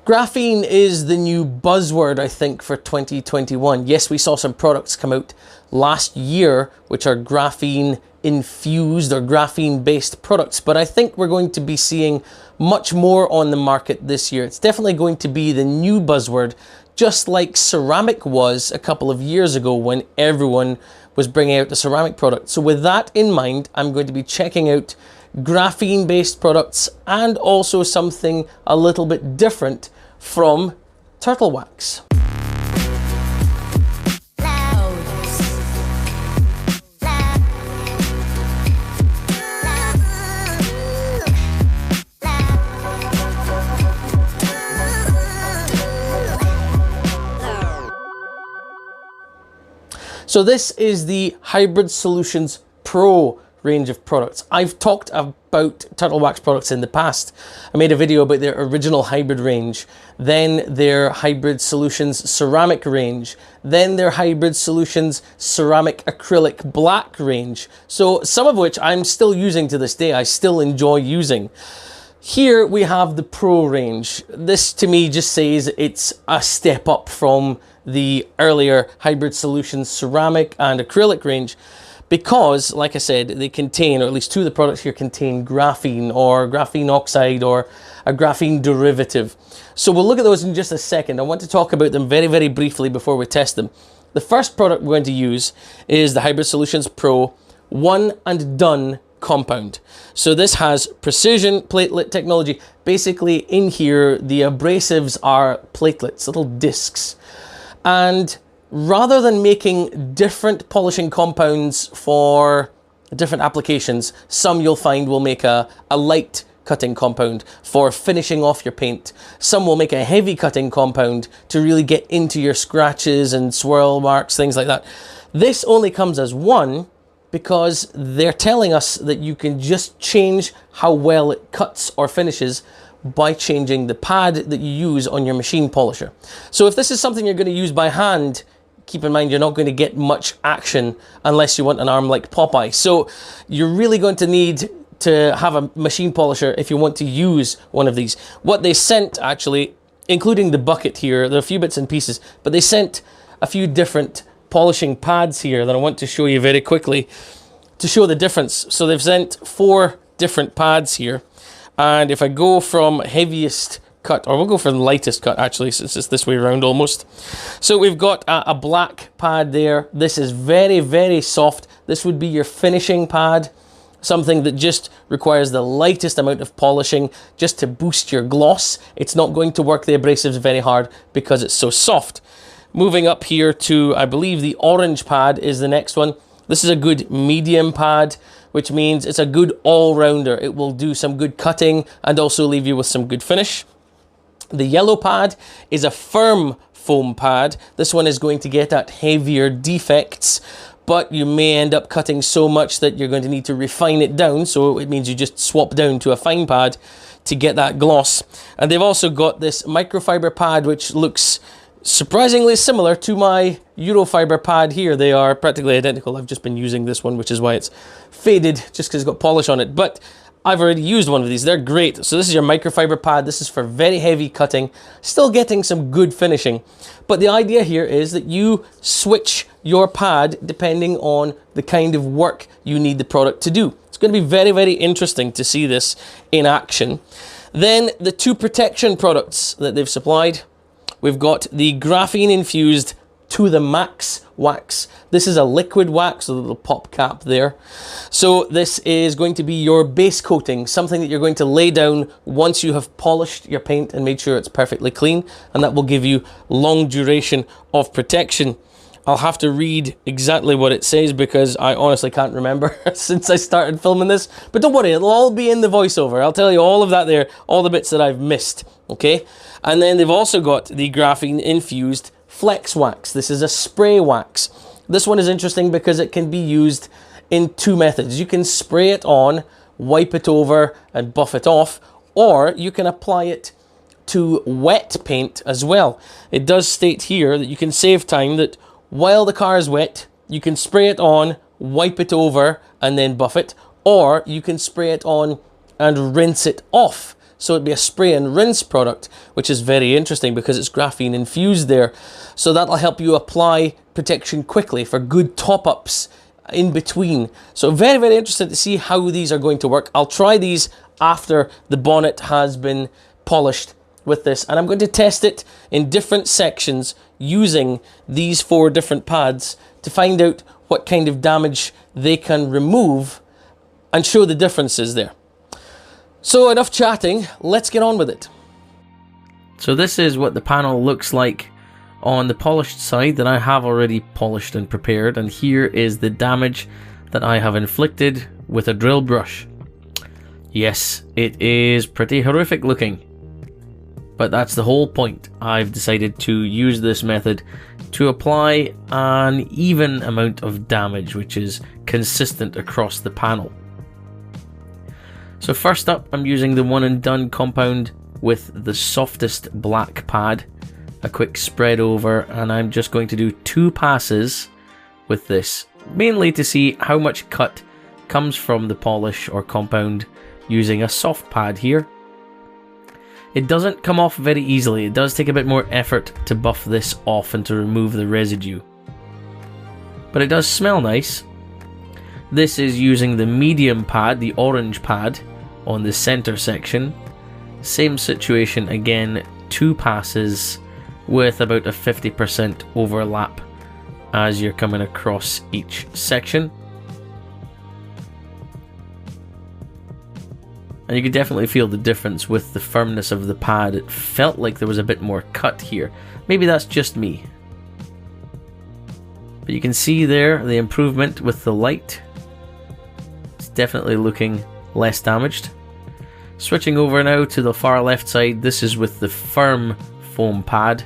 Graphene is the new buzzword, I think, for 2021. Yes, we saw some products come out last year which are graphene infused or graphene based products, but I think we're going to be seeing much more on the market this year. It's definitely going to be the new buzzword, just like ceramic was a couple of years ago when everyone was bringing out the ceramic product. So with that in mind, I'm going to be checking out graphene based products and also something a little bit different from turtle wax. So this is the Hybrid Solutions Pro range of products. I've talked about turtle wax products in the past. I made a video about their original hybrid range, then their Hybrid Solutions ceramic range, then their Hybrid Solutions ceramic acrylic black range. So some of which I'm still using to this day, I still enjoy using. Here we have the Pro range. This to me just says it's a step up from the earlier Hybrid Solutions ceramic and acrylic range, because, like I said, they contain, or at least two of the products here contain graphene or graphene oxide or a graphene derivative. So we'll look at those in just a second. I want to talk about them very, very briefly before we test them. The first product we're going to use is the Hybrid Solutions Pro One and Done compound. So this has precision platelet technology. Basically in here, the abrasives are platelets, little discs. And rather than making different polishing compounds for different applications, some you'll find will make a light cutting compound for finishing off your paint. Some will make a heavy cutting compound to really get into your scratches and swirl marks, things like that. This only comes as one because they're telling us that you can just change how well it cuts or finishes by changing the pad that you use on your machine polisher. So if this is something you're going to use by hand, keep in mind you're not going to get much action unless you want an arm like Popeye. So you're really going to need to have a machine polisher if you want to use one of these. What they sent, actually, including the bucket here, there are a few bits and pieces, but they sent a few different polishing pads here that I want to show you very quickly to show the difference. So they've sent 4 different pads here. And if I go from heaviest cut, or we'll go for the lightest cut actually, since it's this way around almost. So we've got a black pad there. This is very, very soft. This would be your finishing pad, something that just requires the lightest amount of polishing just to boost your gloss. It's not going to work the abrasives very hard because it's so soft. Moving up here to, I believe the orange pad is the next one. This is a good medium pad, which means it's a good all-rounder. It will do some good cutting and also leave you with some good finish. The yellow pad is a firm foam pad. This one is going to get at heavier defects, but you may end up cutting so much that you're going to need to refine it down. So it means you just swap down to a fine pad to get that gloss. And they've also got this microfiber pad, which looks surprisingly similar to my Eurofiber pad here. They are practically identical. I've just been using this one, which is why it's faded, just because it's got polish on it. But I've already used one of these. They're great. So this is your microfiber pad. This is for very heavy cutting, still getting some good finishing. But the idea here is that you switch your pad depending on the kind of work you need the product to do. It's going to be very, very interesting to see this in action. Then the 2 protection products that they've supplied. We've got the graphene infused To the Max wax. This is a liquid wax with a little pop cap there. So this is going to be your base coating, something that you're going to lay down once you have polished your paint and made sure it's perfectly clean, and that will give you long duration of protection. I'll have to read exactly what it says because I honestly can't remember since I started filming this. But don't worry, it'll all be in the voiceover. I'll tell you all of that there, all the bits that I've missed, okay? And then they've also got the graphene infused flex wax. This is a spray wax. This one is interesting because it can be used in 2 methods. You can spray it on, wipe it over and buff it off, or you can apply it to wet paint as well. It does state here that you can save time, that while the car is wet, you can spray it on, wipe it over, and then buff it, or you can spray it on and rinse it off So it'd be a spray and rinse product, which is very interesting because it's graphene infused there. So that'll help you apply protection quickly for good top-ups in between. So very, very interested to see how these are going to work. I'll try these after the bonnet has been polished with this, and I'm going to test it in different sections using these 4 different pads to find out what kind of damage they can remove and show the differences there. So enough chatting, let's get on with it. So this is what the panel looks like on the polished side that I have already polished and prepared, and here is the damage that I have inflicted with a drill brush. Yes, it is pretty horrific looking, but that's the whole point. I've decided to use this method to apply an even amount of damage which is consistent across the panel. So first up, I'm using the One and Done compound with the softest black pad, a quick spread over, and I'm just going to do 2 passes with this, mainly to see how much cut comes from the polish or compound using a soft pad here. It doesn't come off very easily. It does take a bit more effort to buff this off and to remove the residue, but it does smell nice. This is using the medium pad, the orange pad, on the center section. Same situation again, 2 passes with about a 50% overlap as you're coming across each section. And you can definitely feel the difference with the firmness of the pad. It felt like there was a bit more cut here. Maybe that's just me. But you can see there the improvement with the light. It's definitely looking less damaged. Switching over now to the far left side, this is with the firm foam pad.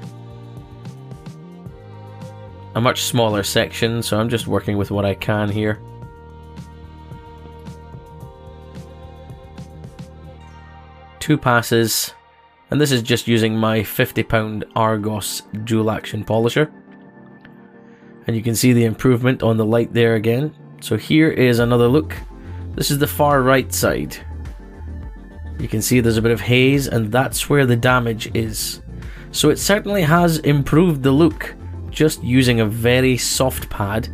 A much smaller section, so I'm just working with what I can here. Two passes, and this is just using my £50 Argos dual action polisher. And you can see the improvement on the light there again. So here is another look. This is the far right side. You can see there's a bit of haze, and that's where the damage is. So it certainly has improved the look just using a very soft pad.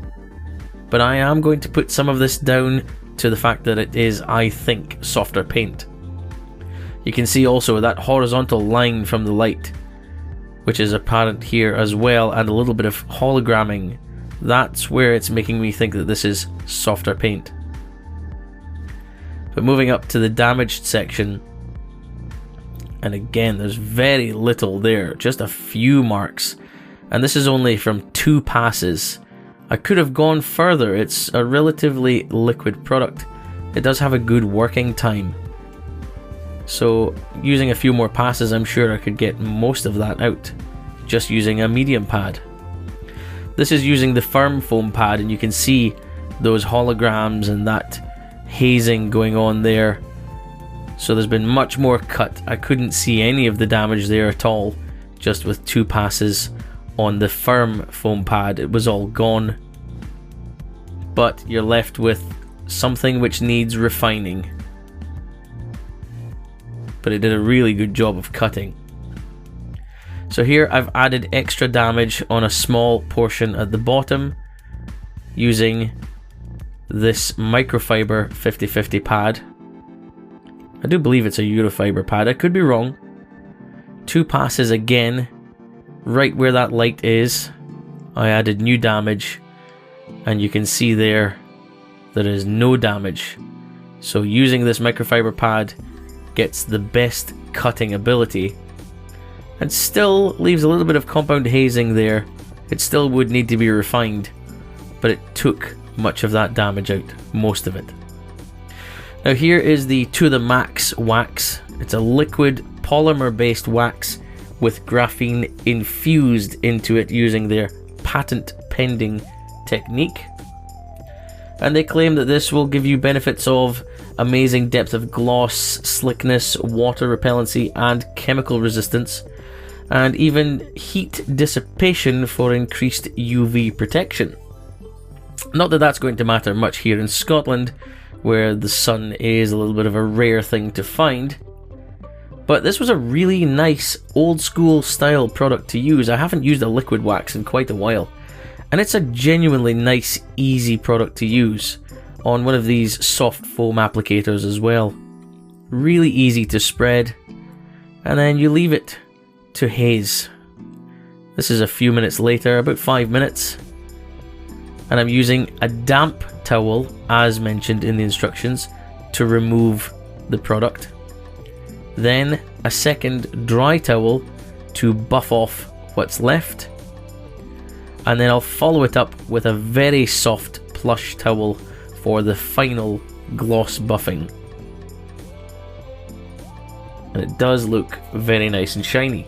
But I am going to put some of this down to the fact that it is, I think, softer paint. You can see also that horizontal line from the light, which is apparent here as well, and a little bit of hologramming. That's where it's making me think that this is softer paint. But moving up to the damaged section, and again there's very little there, just a few marks, and this is only from 2 passes. I could have gone further. It's a relatively liquid product. It does have a good working time, so using a few more passes I'm sure I could get most of that out just using a medium pad. This is using the firm foam pad, and you can see those holograms and that hazing going on there. So there's been much more cut. I couldn't see any of the damage there at all, just with 2 passes on the firm foam pad. It was all gone, but you're left with something which needs refining. But it did a really good job of cutting. So here I've added extra damage on a small portion at the bottom using this Microfibre 50/50 pad. I do believe it's a Eurofiber pad, I could be wrong. 2 passes again, right where that light is. I added new damage, and you can see there is no damage. So using this Microfibre pad gets the best cutting ability, and still leaves a little bit of compound hazing there. It still would need to be refined, but it took much of that damage out, most of it. Now here is the To The Max wax. It's a liquid polymer based wax with graphene infused into it using their patent pending technique. And they claim that this will give you benefits of amazing depth of gloss, slickness, water repellency and chemical resistance, and even heat dissipation for increased UV protection. Not that that's going to matter much here in Scotland, where the sun is a little bit of a rare thing to find, But this was a really nice old school style product to use. I haven't used a liquid wax in quite a while, and it's a genuinely nice, easy product to use on one of these soft foam applicators as well. Really easy to spread, and then you leave it to haze. This is a few minutes later, about 5 minutes, and I'm using a damp towel, as mentioned in the instructions, to remove the product. Then a second dry towel to buff off what's left, and then I'll follow it up with a very soft plush towel for the final gloss buffing. And it does look very nice and shiny.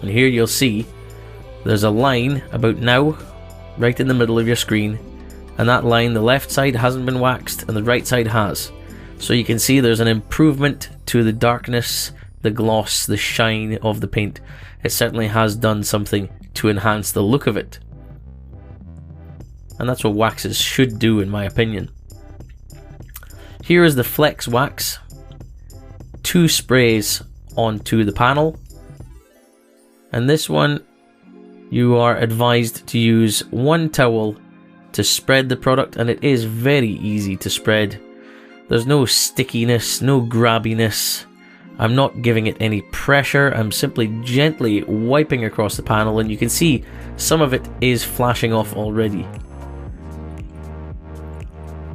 And here you'll see there's a line about now right in the middle of your screen, and that line, the left side hasn't been waxed and the right side has. So you can see there's an improvement to the darkness, the gloss, the shine of the paint. It certainly has done something to enhance the look of it. And that's what waxes should do, in my opinion. Here is the Flex Wax. 2 sprays onto the panel. And this one, you are advised to use 1 towel to spread the product, and it is very easy to spread. There's no stickiness, no grabbiness. I'm not giving it any pressure. I'm simply gently wiping across the panel, and you can see some of it is flashing off already.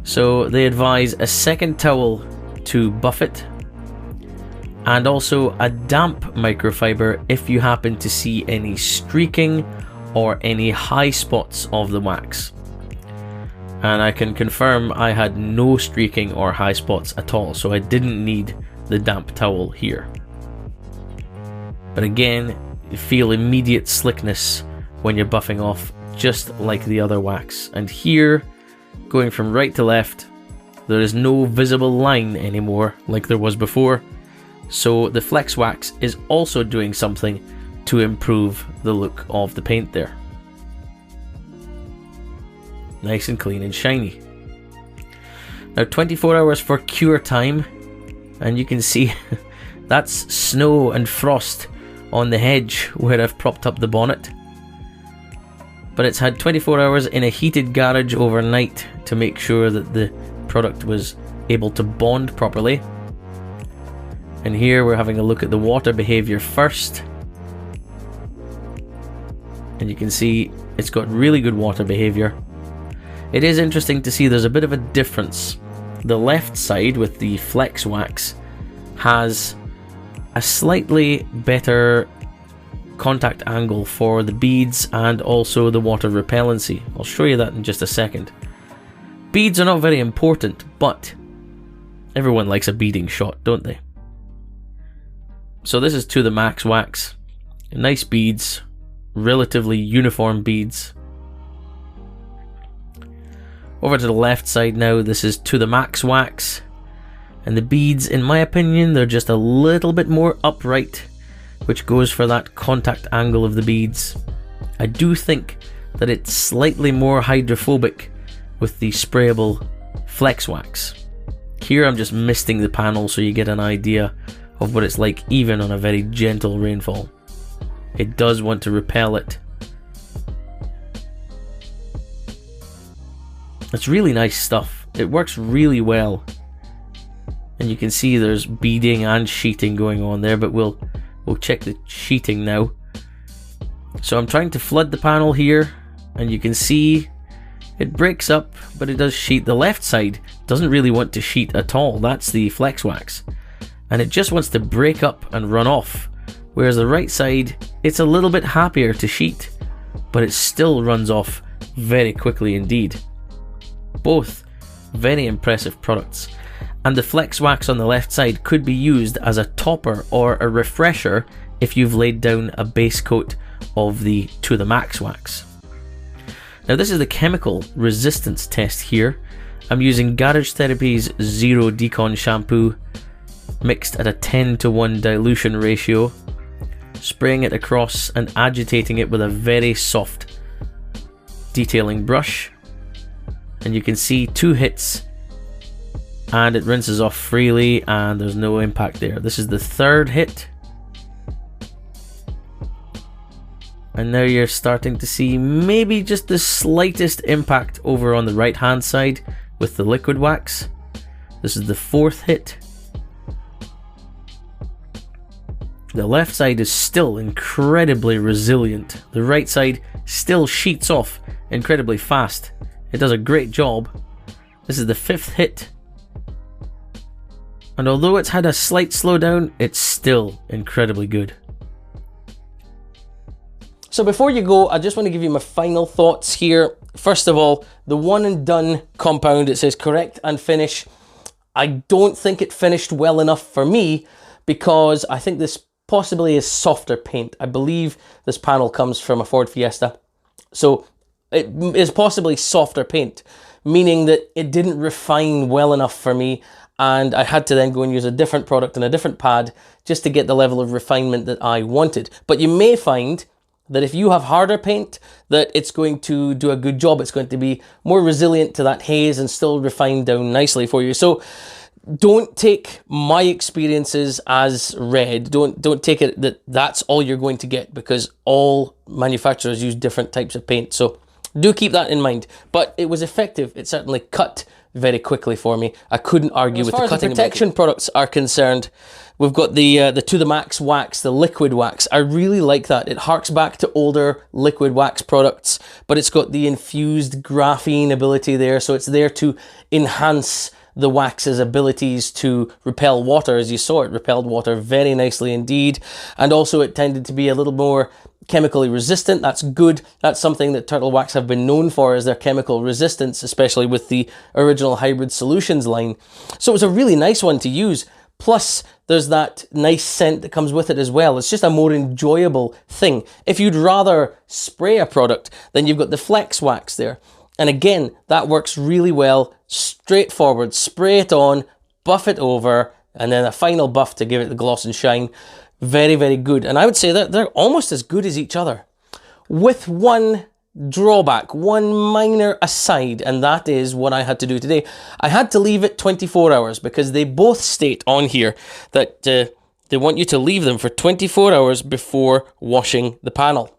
So they advise a second towel to buff it, and also a damp microfiber if you happen to see any streaking or any high spots of the wax. And I can confirm I had no streaking or high spots at all, so I didn't need the damp towel here. But again, you feel immediate slickness when you're buffing off, just like the other wax. And here, going from right to left, there is no visible line anymore like there was before. So the Flex Wax is also doing something to improve the look of the paint there. Nice and clean and shiny. Now 24 hours for cure time, and you can see that's snow and frost on the hedge where I've propped up the bonnet. But it's had 24 hours in a heated garage overnight to make sure that the product was able to bond properly. And here we're having a look at the water behavior first. And you can see it's got really good water behavior. It is interesting to see there's a bit of a difference. The left side with the Flex Wax has a slightly better contact angle for the beads and also the water repellency. I'll show you that in just a second. Beads are not very important, but everyone likes a beading shot, don't they? So this is to the Max Wax. Nice beads, relatively uniform beads. Over to the left side now, this is to the Max Wax. And the beads, in my opinion, they're just a little bit more upright, which goes for that contact angle of the beads. I do think that it's slightly more hydrophobic with the sprayable Flex Wax. Here I'm just misting the panel so you get an idea of what it's like even on a very gentle rainfall. It does want to repel it. It's really nice stuff. It works really well. And you can see there's beading and sheeting going on there, but we'll check the sheeting now. So I'm trying to flood the panel here, and you can see it breaks up, but it does sheet. The left side doesn't really want to sheet at all. That's the Flex Wax. And it just wants to break up and run off. Whereas the right side, it's a little bit happier to sheet, but it still runs off very quickly indeed. Both very impressive products. And the Flex Wax on the left side could be used as a topper or a refresher if you've laid down a base coat of the To The Max Wax. Now this is the chemical resistance test here. I'm using Garage Therapy's Zero Decon shampoo mixed at a 10:1 dilution ratio, spraying it across and agitating it with a very soft detailing brush. And you can see 2 hits and it rinses off freely and there's no impact there. This is the third hit. And now you're starting to see maybe just the slightest impact over on the right hand side with the liquid wax. This is the fourth hit. The left side is still incredibly resilient. The right side still sheets off incredibly fast. It does a great job. This is the fifth hit. And although it's had a slight slowdown, it's still incredibly good. So before you go, I just want to give you my final thoughts here. First of all, the one and done compound, it says correct and finish. I don't think it finished well enough for me because I think this possibly is softer paint. I believe this panel comes from a Ford Fiesta. So it is possibly softer paint, meaning that it didn't refine well enough for me. And I had to then go and use a different product and a different pad just to get the level of refinement that I wanted. But you may find that if you have harder paint, that it's going to do a good job. It's going to be more resilient to that haze and still refine down nicely for you. So don't take my experiences as read. Don't take it that that's all you're going to get, because all manufacturers use different types of paint. So do keep that in mind. But it was effective. It certainly cut very quickly for me. I couldn't argue with the cutting. As far as the protection products are concerned, we've got the To The Max wax, the liquid wax. I really like that. It harks back to older liquid wax products, but it's got the infused graphene ability there, so it's there to enhance the wax's abilities to repel water. As you saw, it repelled water very nicely indeed, and also it tended to be a little more chemically resistant. That's good. That's something that Turtle Wax have been known for, is their chemical resistance, especially with the original Hybrid Solutions line. So it was a really nice one to use. Plus, there's that nice scent that comes with it as well. It's just a more enjoyable thing. If you'd rather spray a product, then you've got the Flex Wax there. And again, that works really well. Straightforward. Spray it on, buff it over, and then a final buff to give it the gloss and shine. Very, very good. And I would say that they're almost as good as each other, with one drawback, one minor aside, and that is what I had to do today. I had to leave it 24 hours because they both state on here that they want you to leave them for 24 hours before washing the panel.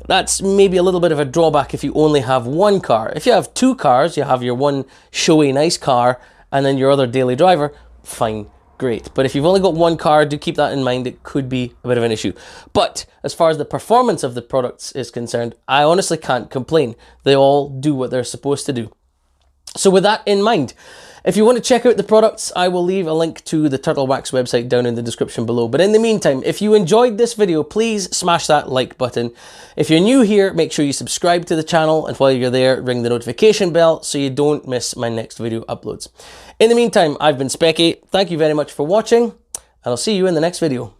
That's maybe a little bit of a drawback if you only have one car. If you have two cars, you have your one showy nice car and then your other daily driver, fine. Great. But if you've only got one car, do keep that in mind. It could be a bit of an issue. But as far as the performance of the products is concerned, I honestly can't complain. They all do what they're supposed to do. So with that in mind, if you want to check out the products, I will leave a link to the Turtle Wax website down in the description below. But in the meantime, if you enjoyed this video, please smash that like button. If you're new here, make sure you subscribe to the channel, and while you're there, ring the notification bell so you don't miss my next video uploads. In the meantime, I've been Specky. Thank you very much for watching, and I'll see you in the next video.